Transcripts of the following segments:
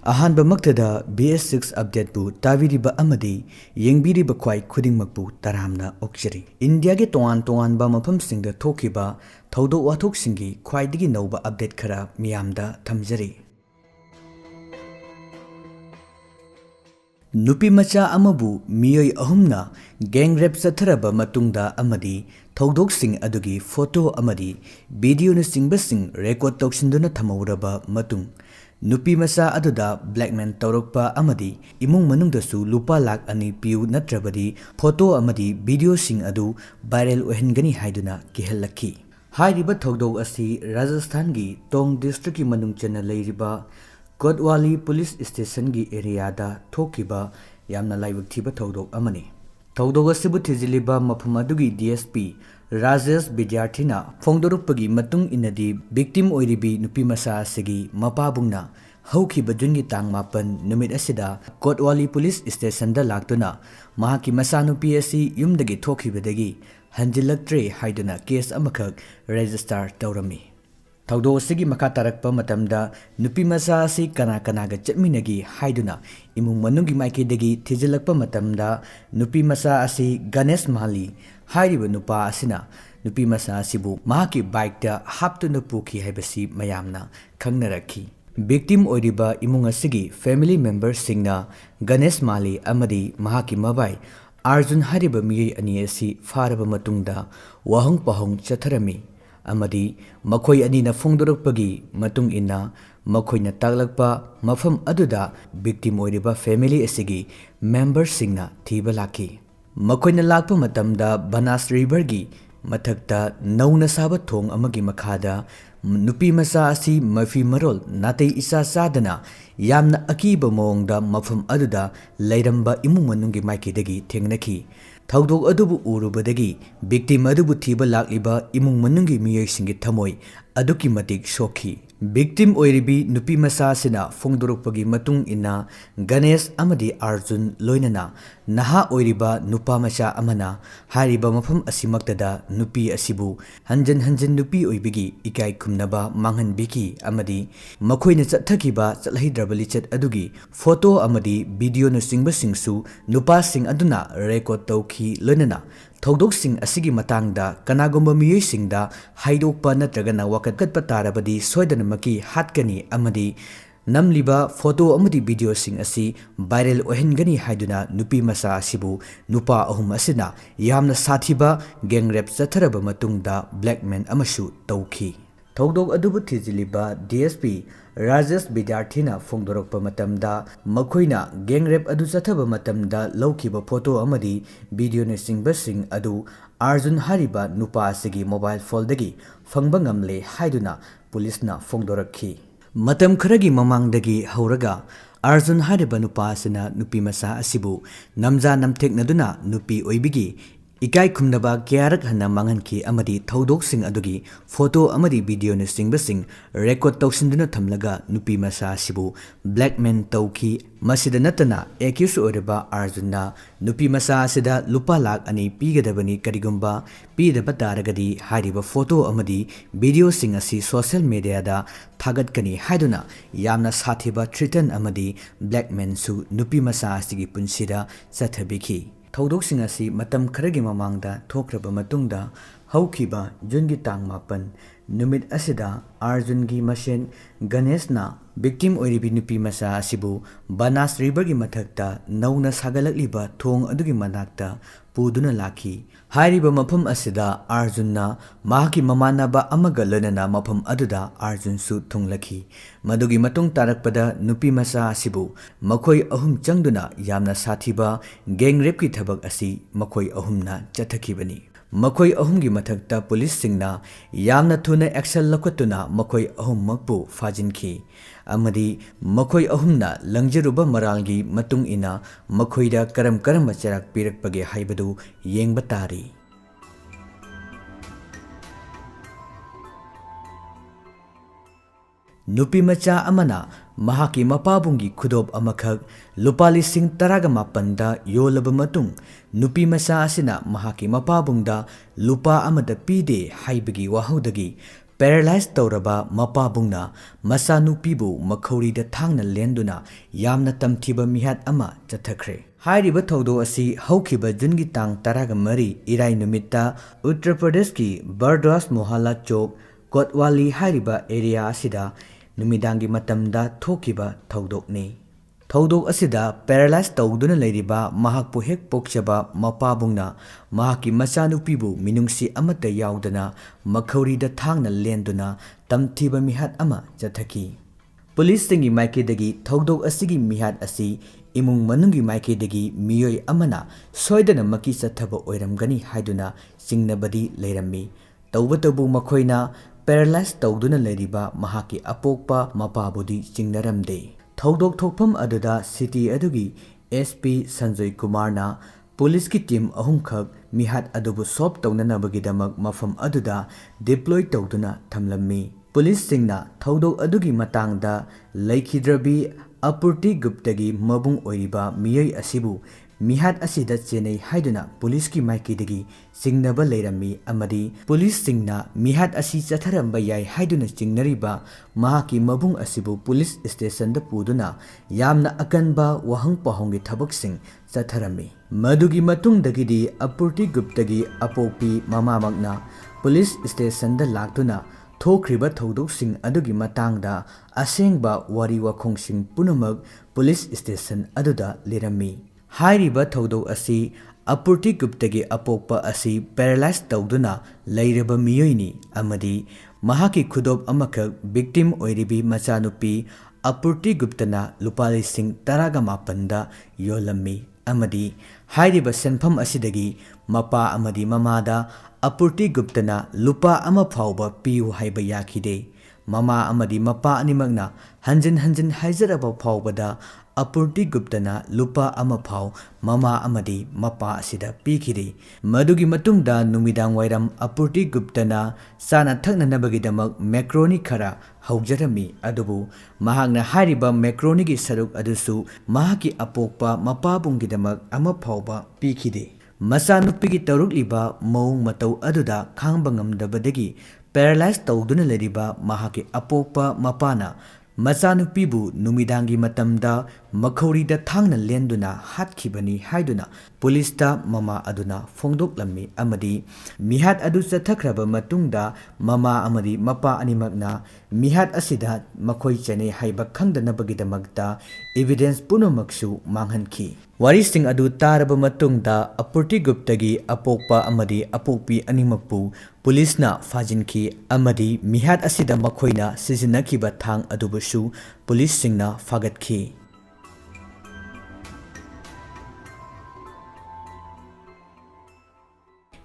ꯑꯍꯥꯟꯕꯃꯛꯇꯗ BS6 ꯑꯞꯗꯦꯠꯄꯨ ꯇꯥꯕꯤꯔꯤꯕ ꯑꯃꯗꯤ ꯌꯦꯡꯕꯤꯔꯤꯕ ꯈ꯭ꯋꯥꯏ ꯈꯨꯗꯤꯡꯃꯛꯄꯨ ꯇꯔꯥꯝꯅ ꯑꯣꯛꯆꯔꯤ꯫ ꯏꯟꯗꯤꯌꯥꯒꯤ ꯇꯣꯉꯥꯟ-ꯇꯣꯉꯥꯟꯕ ꯃꯐꯝꯁꯤꯡꯗ ꯊꯣꯛꯈꯤꯕ ꯊꯧꯗꯣꯛ ꯋꯥꯊꯣꯛꯁꯤꯡꯒꯤ ꯈ꯭ꯋꯥꯏꯗꯒꯤ ꯅꯧꯕ ꯑꯞꯗꯦꯠ ꯈꯔ ꯃꯤꯌꯥꯝꯗ ꯊꯝꯖꯔꯤ꯫ ꯅꯨꯄꯤ ꯃꯆꯥ ꯑꯃꯕꯨ ꯃꯤꯑꯣꯏ ꯑꯍꯨꯝꯅ ꯒꯦꯡ ꯔꯦꯞ ꯆꯠꯊꯔꯕ ꯃꯇꯨꯡꯗ ꯑꯃꯗꯤ ꯊꯧꯗꯣꯛꯁꯤꯡ ꯑꯗꯨꯒꯤ ꯐꯣꯇꯣ ꯑꯃꯗꯤ ꯚꯤꯗꯤꯑꯣꯅꯆꯤꯡꯕꯁꯤꯡ ꯔꯦꯀꯣꯔꯗ ꯇꯧꯁꯤꯟꯗꯨꯅ ꯊꯝꯍꯧꯔꯕ ꯃꯇꯨꯡ ꯅꯨꯄꯤ ꯃꯆꯥ ꯑꯗꯨꯗ ꯕ꯭ꯂꯦꯛꯃꯦꯟ ꯇꯧꯔꯛꯄ ꯑꯃꯗꯤ ꯏꯃꯨꯡ ꯃꯅꯨꯡꯗꯁꯨ ꯂꯨꯄꯥ ꯂꯥꯈ 2 ꯄꯤꯌꯨ ꯅꯠꯇ꯭ꯔꯕꯗꯤ ꯐꯣꯇꯣ ꯑꯃꯗꯤ ꯚꯤꯗꯤꯑꯣꯁꯤꯡ ꯑꯗꯨ ꯚꯥꯏꯔꯦꯜ ꯑꯣꯏꯍꯟꯒꯅꯤ ꯍꯥꯏꯗꯨꯅ ꯀꯤꯍꯜꯂꯛꯈꯤ꯫ ꯍꯥꯏꯔꯤꯕ ꯊꯧꯗꯣꯛ ꯑꯁꯤ ꯔꯥꯖꯁꯊꯥꯟꯒꯤ ꯇꯣꯡ ꯗꯤꯁꯇ꯭ꯔꯤꯛꯀꯤ ꯃꯅꯨꯡ ꯆꯟꯅ ꯂꯩꯔꯤꯕ ꯀꯣꯇꯋꯥꯂꯤ ꯄꯨꯂꯤꯁ ꯁ꯭ꯇꯦꯁꯟꯒꯤ ꯑꯦꯔꯤꯌꯥꯗ ꯊꯣꯛꯈꯤꯕ ꯌꯥꯝꯅ ꯂꯥꯏꯕꯛ ꯊꯤꯕ ꯊꯧꯗꯣꯛ ꯑꯃꯅꯤ꯫ ꯊꯧꯗꯣꯛ ꯑꯁꯤꯕꯨ ꯊꯤꯖꯤꯜꯂꯤꯕ ꯃꯐꯝ ꯑꯗꯨꯒꯤ DSP ꯔꯥꯖꯦꯁ ꯕꯤꯗ꯭ꯌꯥꯔꯊꯤꯅ ꯐꯣꯡꯗꯣꯔꯛꯄꯒꯤ ꯃꯇꯨꯡ ꯏꯟꯅꯗꯤ ꯚꯤꯛꯇꯤꯝ ꯑꯣꯏꯔꯤꯕꯤ ꯅꯨꯄꯤ ꯃꯆꯥ ꯑꯁꯤꯒꯤ ꯃꯄꯥꯕꯨꯡꯅ ꯍꯧꯈꯤꯕ ꯖꯨꯟꯒꯤ ꯇꯥꯡ 9 ꯅꯨꯃꯤꯠ ꯑꯁꯤꯗ ꯀꯣꯇꯋꯥꯂꯤ ꯄꯨꯂꯤꯁ ꯁ꯭ꯇꯦꯁꯟꯗ ꯂꯥꯛꯇꯨꯅ ꯃꯍꯥꯛꯀꯤ ꯃꯆꯥꯅꯨꯄꯤ ꯑꯁꯤ ꯌꯨꯝꯗꯒꯤ ꯊꯣꯛꯈꯤꯕꯗꯒꯤ ꯍꯟꯖꯤꯜꯂꯛꯇ꯭ꯔꯦ ꯍꯥꯏꯗꯨꯅ ꯀꯦꯁ ꯑꯃꯈꯛ ꯔꯦꯖꯤꯁꯇꯔ ꯇꯧꯔꯝꯃꯤ꯫ ꯊꯧꯗꯣꯛ ꯑꯁꯤꯒꯤ ꯃꯈꯥ ꯇꯥꯔꯛꯄ ꯃꯇꯝꯗ ꯅꯨꯄꯤ ꯃꯆꯥ ꯑꯁꯤ ꯀꯅꯥ ꯀꯅꯥꯒ ꯆꯠꯃꯤꯟꯅꯈꯤ ꯍꯥꯏꯗꯨꯅ ꯏꯃꯨꯡ ꯃꯅꯨꯡꯒꯤ ꯃꯥꯏꯀꯩꯗꯒꯤ ꯊꯤꯖꯤꯜꯂꯛꯄ ꯃꯇꯝꯗ ꯅꯨꯄꯤ ꯃꯆꯥ ꯑꯁꯤ ꯒꯅꯦꯁ ꯃꯥꯜꯂꯤ ꯍꯥꯏꯔꯤꯕ ꯅꯨꯄꯥ ꯑꯁꯤꯅ ꯅꯨꯄꯤ ꯃꯆꯥ ꯑꯁꯤꯕꯨ ꯃꯍꯥꯛꯀꯤ ꯕꯥꯏꯛꯇ ꯍꯥꯞꯇꯨꯅ ꯄꯨꯈꯤ ꯍꯥꯏꯕꯁꯤ ꯃꯌꯥꯝꯅ ꯈꯪꯅꯔꯛꯈꯤ꯫ ꯚꯤꯛꯇꯤꯝ ꯑꯣꯏꯔꯤꯕ ꯏꯃꯨꯡ ꯑꯁꯤꯒꯤ ꯐꯦꯃꯤꯂꯤ ꯃꯦꯝꯕꯔꯁꯤꯡꯅ ꯒꯅꯦꯁ ꯃꯥꯜꯂꯤ ꯑꯃꯗꯤ ꯃꯍꯥꯛꯀꯤ ꯃꯕꯥꯏ ꯑꯥꯔꯖꯨꯟ ꯍꯥꯏꯔꯤꯕ ꯃꯤꯑꯣꯏ ꯑꯅꯤ ꯑꯁꯤ ꯐꯥꯔꯕ ꯃꯇꯨꯡꯗ ꯋꯥꯍꯪ ꯄꯥꯎꯍꯪ ꯆꯠꯊꯔꯝꯃꯤ ꯑꯃꯗꯤ ꯃꯈꯣꯏ ꯑꯅꯤꯅ ꯐꯣꯡꯗꯣꯔꯛꯄꯒꯤ ꯃꯇꯨꯡ ꯏꯟꯅ ꯃꯈꯣꯏꯅ ꯇꯥꯛꯂꯛꯄ ꯃꯐꯝ ꯑꯗꯨꯗ ꯚꯤꯛꯇꯤꯝ ꯑꯣꯏꯔꯤꯕ ꯐꯦꯃꯤꯂꯤ ꯑꯁꯤꯒꯤ ꯃꯦꯝꯕꯔꯁꯤꯡꯅ ꯊꯤꯕ ꯂꯥꯛꯈꯤ꯫ ꯃꯈꯣꯏꯅ ꯂꯥꯛꯄ ꯃꯇꯝꯗ ꯕꯅꯥꯁ ꯔꯤꯚꯔꯒꯤ ꯃꯊꯛꯇ ꯅꯧꯅ ꯁꯥꯕ ꯊꯣꯡ ꯑꯃꯒꯤ ꯃꯈꯥꯗ ꯅꯨꯄꯤ ꯃꯆꯥ ꯑꯁꯤ ꯃꯐꯤ ꯃꯔꯣꯜ ꯅꯥꯇꯩ ꯏꯆꯥ ꯆꯥꯗꯅ ꯌꯥꯝꯅ ꯑꯀꯤꯕ ꯃꯑꯣꯡꯗ ꯃꯐꯝ ꯑꯗꯨꯗ ꯂꯩꯔꯝꯕ ꯏꯃꯨꯡ ꯃꯅꯨꯡꯒꯤ ꯃꯥꯏꯀꯩꯗꯒꯤ ꯊꯦꯡꯅꯈꯤ꯫ ꯊꯧꯗꯣꯛ ꯑꯗꯨꯕꯨ ꯎꯔꯨꯕꯗꯒꯤ ꯚꯤꯛꯇꯤꯝ ꯑꯗꯨꯕꯨ ꯊꯤꯕ ꯂꯥꯛꯂꯤꯕ ꯏꯃꯨꯡ ꯃꯅꯨꯡꯒꯤ ꯃꯤꯑꯣꯏꯁꯤꯡꯒꯤ ꯊꯃꯣꯏ ꯑꯗꯨꯛꯀꯤ ꯃꯇꯤꯛ ꯁꯣꯛꯈꯤ꯫ ꯚꯤꯛꯇꯤꯝ ꯑꯣꯏꯔꯤꯕꯤ ꯅꯨꯄꯤ ꯃꯆꯥ ꯑꯁꯤꯅ ꯐꯣꯡꯗꯣꯔꯛꯄꯒꯤ ꯃꯇꯨꯡ ꯏꯟꯅ ꯒꯅꯦꯁ ꯑꯃꯗꯤ ꯑꯥꯔꯖꯨꯟ ꯂꯣꯏꯅꯅ ꯅꯍꯥ ꯑꯣꯏꯔꯤꯕ ꯅꯨꯄꯥ ꯃꯆꯥ ꯑꯃꯅ ꯍꯥꯏꯔꯤꯕ ꯃꯐꯝ ꯑꯁꯤꯃꯛꯇꯗ ꯅꯨꯄꯤ ꯑꯁꯤꯕꯨ ꯍꯟꯖꯤꯟ ꯍꯟꯖꯤꯟ ꯅꯨꯄꯤ ꯑꯣꯏꯕꯒꯤ ꯏꯀꯥꯏ ꯈꯨꯝꯅꯕ ꯃꯥꯡꯍꯟꯕꯤꯈꯤ ꯑꯃꯗꯤ ꯃꯈꯣꯏꯅ ꯆꯠꯊꯈꯤꯕ ꯆꯠꯍꯩꯗ꯭ꯔꯕ ꯂꯤꯆꯠ ꯑꯗꯨꯒꯤ ꯐꯣꯇꯣ ꯑꯃꯗꯤ ꯚꯤꯗꯤꯑꯣꯅꯆꯤꯡꯕꯁꯤꯡꯁꯨ ꯅꯨꯄꯥꯁꯤꯡ ꯑꯗꯨꯅ ꯔꯦꯀꯣꯔꯗ ꯇꯧꯈꯤ꯫ ꯂꯣꯏꯅꯅ ꯊꯧꯗꯣꯛꯁꯤꯡ ꯑꯁꯤꯒꯤ ꯃꯇꯥꯡꯗ ꯀꯅꯥꯒꯨꯝꯕ ꯃꯤꯑꯣꯏꯁꯤꯡꯗ ꯍꯥꯏꯗꯣꯛꯄ ꯅꯠꯇ꯭ꯔꯒꯅ ꯋꯥꯀꯠꯄ ꯇꯥꯔꯕꯗꯤ ꯁꯣꯏꯗꯅꯃꯛꯀꯤ ꯍꯥꯠꯀꯅꯤ ꯑꯃꯗꯤ ꯅꯝꯂꯤꯕ ꯐꯣꯇꯣ ꯑꯃꯗꯤ ꯚꯤꯗꯤꯑꯣꯁꯤꯡ ꯑꯁꯤ ꯚꯥꯏꯔꯦꯜ ꯑꯣꯏꯍꯟꯒꯅꯤ ꯍꯥꯏꯗꯨꯅ ꯅꯨꯄꯤ ꯃꯆꯥ ꯑꯁꯤꯕꯨ ꯅꯨꯄꯥ ꯑꯍꯨꯝ ꯑꯁꯤꯅ ꯌꯥꯝꯅ ꯁꯥꯊꯤꯕ ꯒꯦꯡ ꯔꯦꯞ ꯆꯠꯊꯔꯕ ꯃꯇꯨꯡꯗ ꯕ꯭ꯂꯦꯛꯃꯦꯟ ꯑꯃꯁꯨ ꯇꯧꯈꯤ꯫ ꯊꯧꯗꯣꯛ ꯑꯗꯨꯕꯨ ꯊꯤꯖꯤꯜꯂꯤꯕ DSP ꯔꯥꯖꯦꯁ ꯕꯤꯗ꯭ꯌꯥꯔꯊꯤꯅ ꯐꯣꯡꯗꯣꯔꯛꯄ ꯃꯇꯝꯗ ꯃꯈꯣꯏꯅ ꯒꯦꯡ ꯔꯦꯞ ꯑꯗꯨ ꯆꯠꯊꯕ ꯃꯇꯝꯗ ꯂꯧꯈꯤꯕ ꯐꯣꯇꯣ ꯑꯃꯗꯤ ꯚꯤꯗꯤꯑꯣꯅꯆꯤꯡꯕꯁꯤꯡ ꯑꯗꯨ ꯑꯥꯔꯖꯨꯟ ꯍꯥꯏꯔꯤꯕ ꯅꯨꯄꯥ ꯑꯁꯤꯒꯤ ꯃꯣꯕꯥꯏꯜ ꯐꯣꯟꯗꯒꯤ ꯐꯪꯕ ꯉꯝꯂꯦ ꯍꯥꯏꯗꯨꯅ ꯄꯨꯂꯤꯁꯅ ꯐꯣꯡꯗꯣꯔꯛꯈꯤ꯫ ꯃꯇꯝ ꯈꯔꯒꯤ ꯃꯃꯥꯡꯗꯒꯤ ꯍꯧꯔꯒ ꯑꯥꯔꯖꯨꯟ ꯍꯥꯏꯔꯤꯕ ꯅꯨꯄꯥ ꯑꯁꯤꯅ ꯅꯨꯄꯤ ꯃꯆꯥ ꯑꯁꯤꯕꯨ ꯅꯝꯖꯥ ꯅꯝꯊꯦꯛꯅꯗꯨꯅ ꯅꯨꯄꯤ ꯑꯣꯏꯕꯒꯤ ꯏꯀꯥꯏ ꯈꯨꯝꯅꯕ ꯀꯌꯥꯔꯛ ꯍꯟꯅ ꯃꯥꯡꯍꯟꯈꯤ ꯑꯃꯗꯤ ꯊꯧꯗꯣꯛꯁꯤꯡ ꯑꯗꯨꯒꯤ ꯐꯣꯇꯣ ꯑꯃꯗꯤ ꯚꯤꯗꯤꯑꯣꯅꯆꯤꯡꯕꯁꯤꯡ ꯔꯦꯀꯣꯔꯗ ꯇꯧꯁꯤꯟꯗꯨꯅ ꯊꯝꯂꯒ ꯅꯨꯄꯤ ꯃꯆꯥ ꯑꯁꯤꯕꯨ ꯕ꯭ꯂꯦꯛꯃꯦꯟ ꯇꯧꯈꯤ꯫ ꯃꯁꯤꯗ ꯅꯠꯇꯅ ꯑꯦꯀ꯭ꯌꯨꯁ ꯑꯣꯏꯔꯤꯕ ꯑꯥꯔꯖꯨꯟꯅ ꯅꯨꯄꯤ ꯃꯆꯥ ꯑꯁꯤꯗ ꯂꯨꯄꯥ ꯂꯥꯈ 2 ꯄꯤꯒꯗꯕꯅꯤ ꯀꯔꯤꯒꯨꯝꯕ ꯄꯤꯗꯕ ꯇꯥꯔꯒꯗꯤ ꯍꯥꯏꯔꯤꯕ ꯐꯣꯇꯣ ꯑꯃꯗꯤ ꯚꯤꯗꯤꯑꯣꯁꯤꯡ ꯑꯁꯤ ꯁꯣꯁꯤꯌꯦꯜ ꯃꯤꯗꯤꯌꯥꯗ ꯊꯥꯒꯠꯀꯅꯤ ꯍꯥꯏꯗꯨꯅ ꯌꯥꯝꯅ ꯁꯥꯊꯤꯕ ꯊ꯭ꯔꯤꯇꯟ ꯑꯃꯗꯤ ꯕ꯭ꯂꯦꯛꯃꯦꯟꯁꯨ ꯅꯨꯄꯤ ꯃꯆꯥ ꯑꯁꯤꯒꯤ ꯄꯨꯟꯁꯤꯗ ꯆꯠꯊꯕꯤꯈꯤ꯫ ꯊꯧꯗꯣꯛꯁꯤꯡ ꯑꯁꯤ ꯃꯇꯝ ꯈꯔꯒꯤ ꯃꯃꯥꯡꯗ ꯊꯣꯛꯈ꯭ꯔꯕ ꯃꯇꯨꯡꯗ ꯍꯧꯈꯤꯕ ꯖꯨꯟꯒꯤ ꯇꯥꯡ 9 ꯅꯨꯃꯤꯠ ꯑꯁꯤꯗ ꯑꯥꯔꯖꯨꯟꯒꯤ ꯃꯁꯦꯟ ꯒꯅꯦꯁꯅ ꯚꯤꯛꯇꯤꯝ ꯑꯣꯏꯔꯤꯕꯤ ꯅꯨꯄꯤ ꯃꯆꯥ ꯑꯁꯤꯕꯨ ꯕꯅꯥꯁ ꯔꯤꯚꯔꯒꯤ ꯃꯊꯛꯇ ꯅꯧꯅ ꯁꯥꯒꯠꯂꯛꯂꯤꯕ ꯊꯣꯡ ꯑꯗꯨꯒꯤ ꯃꯅꯥꯛꯇ ꯄꯨꯗꯨꯅ ꯂꯥꯛꯈꯤ꯫ ꯍꯥꯏꯔꯤꯕ ꯃꯐꯝ ꯑꯁꯤꯗ ꯑꯥꯔꯖꯨꯟꯅ ꯃꯍꯥꯛꯀꯤ ꯃꯃꯥꯟꯅꯕ ꯑꯃꯒ ꯂꯣꯏꯅꯅ ꯃꯐꯝ ꯑꯗꯨꯗ ꯑꯥꯔꯖꯨꯟꯁꯨ ꯊꯨꯡꯂꯈꯤ꯫ ꯃꯗꯨꯒꯤ ꯃꯇꯨꯡ ꯇꯥꯔꯛꯄꯗ ꯅꯨꯄꯤ ꯃꯆꯥ ꯑꯁꯤꯕꯨ ꯃꯈꯣꯏ ꯑꯍꯨꯝ ꯆꯪꯗꯨꯅ ꯌꯥꯝꯅ ꯁꯥꯊꯤꯕ ꯒꯦꯡ ꯔꯦꯞꯀꯤ ꯊꯕꯛ ꯑꯁꯤ ꯃꯈꯣꯏ ꯑꯍꯨꯝꯅ ꯆꯠꯊꯈꯤꯕꯅꯤ꯫ ꯃꯈꯣꯏ ꯑꯍꯨꯝꯒꯤ ꯃꯊꯛꯇ ꯄꯨꯂꯤꯁꯁꯤꯡꯅ ꯌꯥꯝꯅ ꯊꯨꯅ ꯑꯦꯛꯁꯟ ꯂꯧꯈꯠꯇꯨꯅ ꯃꯈꯣꯏ ꯑꯍꯨꯝꯃꯛꯄꯨ ꯐꯥꯖꯤꯟꯈꯤ ꯑꯃꯗꯤ ꯃꯈꯣꯏ ꯑꯍꯨꯝꯅ ꯂꯪꯖꯔꯨꯕ ꯃꯔꯥꯜꯒꯤ ꯃꯇꯨꯡ ꯏꯟꯅ ꯃꯈꯣꯏꯗ ꯀꯔꯝꯕ ꯆꯩꯔꯥꯛ ꯄꯤꯔꯛꯄꯒꯦ ꯍꯥꯏꯕꯗꯨ ꯌꯦꯡꯕ ꯇꯥꯔꯤ꯫ नुपी मचा अमना महाकी मपाबुंगी खुदोब अमखक लुपा लिसिंग 18 योलब मतुंग नुपी मचा असिना महाकी मपाबुंगदा लुपा अमदा पीदे हाइबगी वाहौदगी Paralyzed Tauraba Mapabungna machanupibu makhorida thangna lenduna yamna tamthiba mihat ama hatkhre. Hairiba thodo asi haukiba jungi tang taraga mari irai numitta Uttar Pradesh ki Bardwas Mohalla Chowk Kotwali hairiba area asida numidangi matamda thokiba thodokni. Thodok asida paralyzed tawduna leiriba mahakpu hek pokchaba mapabungna mahaki machanupibu minungsi amata yaudana makhorida thangna lenduna tamthiba mihat ama jathaki. Police singi maikidagi thodok asigi mihat asi imung manungi maikidagi miyoi amana soidana maki sathaba oiramgani haiduna singnabadi leirammi. Tawbatabu makhoina paralyzed tawduna leiriba mahaki apokpa mapabudi singnaramde. Thodok thokpham aduda city adugi SP Sanjay Kumarna police ki team ahumkhak mihat adubu sop tawnanabagidamak mafam aduda deploy tawduna thamlammi. Police singna thodok adugi matangda laikhidrabi apurti guptagi mabung oiriba miyai asibu mihat asida chenai haiduna police ki maikidagi singnaba leirammi amadi police singna mihat asi chatharamba yai haiduna chingnariba mahaki mabung asibu police station da puduna yamna akanba wahang pahongi thabak sing chatharammi. Madugi matungdagidi apurti guptagi apokpi mamamagna police station da laktuna thokriba thodok sing adugi matangda asengba wari wakhong sing punamak police station aduda lerammi. Hairiba thodok asi apurti guptagi apokpa asi paralyzed tawduna leiraba miyoini amadi mahaki khudop amakak victim oiribi machanupi apurti guptana lupali sing taraga mapanda yolammi amadi hairiba senpham asidagi mapa amadi mamada apurti guptana lupa ama phauba piu haiba yakhide. Mama amadi mapa animagna hanjin hanjin haizaraba phaubada apurti guptana lupa ama phau mama amadi mapa asida pikhide. Madugi matungda numidang wairam apurti guptana sana thaknanabagidamak macaroni khara haujarami adubu mahakna hairiba macaroni gi saruk adusu mahaki apokpa mapabunggidamak ama phauba pikhide. Machanupigi tarukliba maung matau aduda khangba ngamdabadagi paralyzed tawduna leriba mahaki apokpa mapana machanupibu numidangi matamda makhorida thangna lenduna hatkhibani haiduna polista mama aduna phongdoklammi amadi mihat adu chathakraba matungda mama amadi mapa animakna mihat asida makhoi chane haiba khangdanabagidamakta evidence punamaksu manghankhi. Warising adu taraba matungda apurti guptagi apokpa amadi apokpi animakpu pulisna fajinki amadi mihat asida makhoina sizinnakiba thang adubusu police singna fagatki.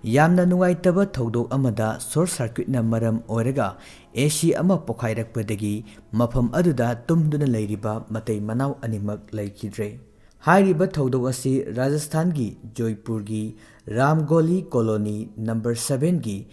Yamna nungaitaba thodok amada short circuit na maram oiraga AC ama pokhairakpadagi mafam aduda tumduna leiriba matei manao animak laikhidre. Hairiba thodok asi Rajasthan gi Joypur gi Ramgoli colony number 7 gi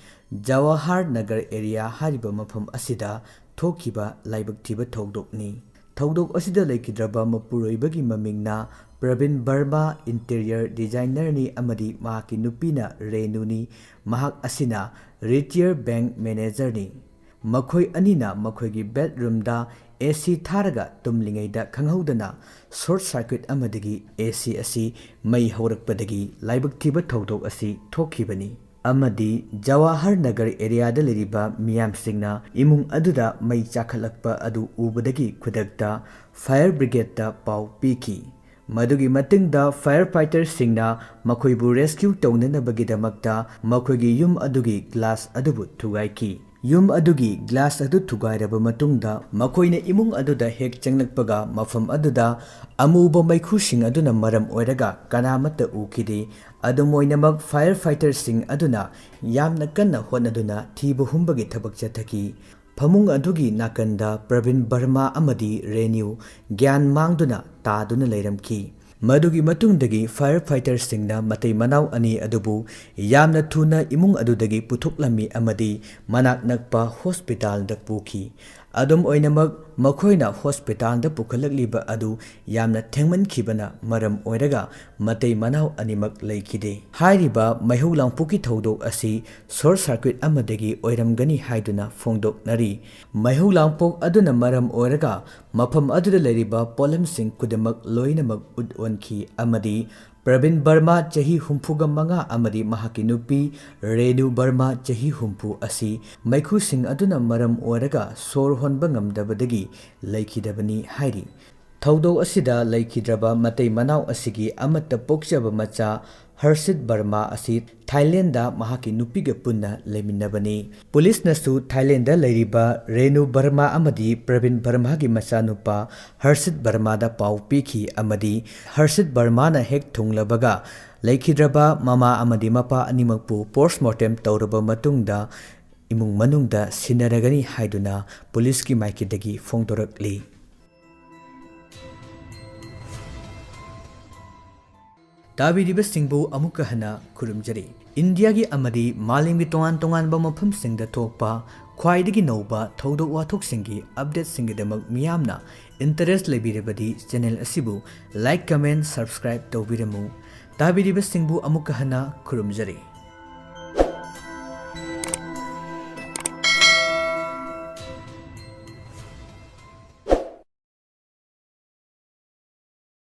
Jawahar Nagar area hariba mafam asida thokiba laibaktiba thodokni. Thodok asida laikhidraba mapuroibagi mamingna Pravin Verma interior designer ni amadi mahaki nupina Renuni mahak asina retired bank manager ni. Makhoi anina makhoi gi bedroom da AC tharaga tumlingaida khanghaudana short circuit amadagi AC asi mai haurakpadagi laibaktiba thodok asi thokhibani. Amadi Jawahar Nagar area da leriba miyam singna imung aduda mai chakhalakpa adu ubadagi khudakta fire brigade da pau piki. Madugi matungda firefighter singna makhoibu rescue tawnanabagidamakta makhoigi yum adugi glass adubu thugaiki. Yum adugi glass adu thugairaba matungda makhoina imung aduda hek changlakpaga mafam aduda amuba maikhu sing aduna maram oiraga kanamata ukide. Adumoinamak firefighter sing aduna yamna kanna honaduna thiba humbagi thabak chathaki. Phamung adugi nakanda Pravin Verma amadi Renew Gyan mangduna taduna leiramki. Madugi matungdagi firefighter singna matei manao ani adubu yamna thuna imung adudagi puthoklammi amadi manak nakpa hospital da puki. ꯑꯗꯨꯝ ꯑꯣꯏꯅꯃꯛ ꯃꯈꯣꯏꯅ ꯍꯣꯁꯄꯤꯇꯥꯜꯗ ꯄꯨꯈꯠꯂꯛꯂꯤꯕ ꯑꯗꯨ ꯌꯥꯝꯅ ꯊꯦꯡꯃꯟꯈꯤꯕꯅ ꯃꯔꯝ ꯑꯣꯏꯔꯒ ꯃꯇꯩ ꯃꯅꯥꯎ ꯑꯅꯤꯃꯛ ꯂꯩꯈꯤꯗꯦ꯫ ꯍꯥꯏꯔꯤꯕ ꯃꯩꯍꯧ ꯂꯥꯡꯄꯣꯛꯀꯤ ꯊꯧꯗꯣꯛ ꯑꯁꯤ ꯁꯣꯔꯠ ꯁꯔꯀ꯭ꯌꯨꯠ ꯑꯃꯗꯒꯤ ꯑꯣꯏꯔꯝꯒꯅꯤ ꯍꯥꯏꯗꯨꯅ ꯐꯣꯡꯗꯣꯛꯅꯔꯤ꯫ ꯃꯩꯍꯧ ꯂꯥꯡꯄꯣꯛ ꯑꯗꯨꯅ ꯃꯔꯝ ꯑꯣꯏꯔꯒ ꯃꯐꯝ ꯑꯗꯨꯗ ꯂꯩꯔꯤꯕ ꯄꯣꯠꯂꯝꯁꯤꯡ ꯈꯨꯗꯤꯡꯃꯛ ꯂꯣꯏꯅꯃꯛ ꯎꯠ ꯑꯣꯟꯈꯤ ꯑꯃꯗꯤ ꯄ꯭ꯔꯕꯤꯟ ꯕꯔꯃꯥ ꯆꯍꯤ 65 ꯑꯃꯗꯤ ꯃꯍꯥꯛꯀꯤ ꯅꯨꯄꯤ ꯔꯦꯅꯨ ꯕꯔꯃꯥ ꯆꯍꯤ 60 ꯑꯁꯤ ꯃꯩꯈꯨꯁꯤꯡ ꯑꯗꯨꯅ ꯃꯔꯝ ꯑꯣꯏꯔꯒ ꯁꯣꯔ ꯍꯣꯟꯕ ꯉꯝꯗꯕꯗꯒꯤ ꯂꯩꯈꯤꯗꯕꯅꯤ ꯍꯥꯏꯔꯤ꯫ ꯊꯧꯗꯣꯛ ꯑꯁꯤꯗ ꯂꯩꯈꯤꯗ꯭ꯔꯕ ꯃꯇꯩ ꯃꯅꯥꯎ ꯑꯁꯤꯒꯤ ꯑꯃꯠꯇ ꯄꯣꯛꯆꯕ ꯃꯆꯥ ꯍꯔꯁꯤꯠ ꯕꯔꯃꯥ ꯑꯁꯤ ꯊꯥꯏꯂꯦꯟꯗ ꯃꯍꯥꯛꯀꯤ ꯅꯨꯄꯤꯒ ꯄꯨꯟꯅ ꯂꯩꯃꯤꯟꯅꯕꯅꯤ꯫ ꯄꯨꯂꯤꯁꯅꯁꯨ ꯊꯥꯏꯂꯦꯟꯗ ꯂꯩꯔꯤꯕ ꯔꯦꯅꯨ ꯕꯔꯃꯥ ꯑꯃꯗꯤ ꯄ꯭ꯔꯕꯤꯟ ꯕꯔꯃꯥꯒꯤ ꯃꯆꯥꯅꯨꯄꯥ ꯍꯔꯁꯤꯠ ꯕꯔꯃꯥꯗ ꯄꯥꯎ ꯄꯤꯈꯤ ꯑꯃꯗꯤ ꯍꯔꯁꯤꯠ ꯕꯔꯃꯥꯅ ꯍꯦꯛ ꯊꯨꯡꯂꯕꯒ ꯂꯩꯈꯤꯗ꯭ꯔꯕ ꯃꯃꯥ ꯑꯃꯗꯤ ꯃꯄꯥ ꯑꯅꯤꯃꯛꯄꯨ ꯄꯣꯁꯠꯃꯣꯔꯇꯦꯝ ꯇꯧꯔꯕ ꯃꯇꯨꯡꯗ ꯏꯃꯨꯡ ꯃꯅꯨꯡꯗ ꯁꯤꯟꯅꯔꯒꯅꯤ ꯍꯥꯏꯗꯨꯅ ꯄꯨꯂꯤꯁꯀꯤ ꯃꯥꯏꯀꯩꯗꯒꯤ ꯐꯣꯡꯗꯣꯔꯛꯂꯤ꯫ ꯇꯥꯕꯤꯔꯤꯕꯁꯤꯡꯕꯨ ꯑꯃꯨꯛꯀ ꯍꯟꯅ ꯈꯨꯔꯨꯝꯖꯔꯤ꯫ ꯏꯟꯗꯤꯌꯥꯒꯤ ꯑꯃꯗꯤ ꯃꯥꯂꯦꯝꯒꯤ ꯇꯣꯉꯥꯟ ꯇꯣꯉꯥꯟꯕ ꯃꯐꯝꯁꯤꯡꯗ ꯊꯣꯛꯄ ꯈ꯭ꯋꯥꯏꯗꯒꯤ ꯅꯧꯕ ꯊꯧꯗꯣꯛ ꯋꯥꯊꯣꯛꯁꯤꯡꯒꯤ ꯑꯞꯗꯦꯠꯁꯤꯡꯒꯤꯗꯃꯛ ꯃꯤꯌꯥꯝꯅ ꯏꯟꯇꯔꯦꯁ ꯂꯩꯕꯤꯔꯕꯗꯤ ꯆꯦꯅꯦꯜ ꯑꯁꯤꯕꯨ ꯂꯥꯏꯛ, ꯀꯃꯦꯟ, ꯁꯕꯁꯀ꯭ꯔꯥꯏꯕ ꯇꯧꯕꯤꯔꯝꯃꯨ꯫ ꯇꯥꯕꯤꯔꯤꯕꯁꯤꯡꯕꯨ ꯑꯃꯨꯛꯀ ꯍꯟꯅ ꯈꯨꯔꯨꯝꯖꯔꯤ꯫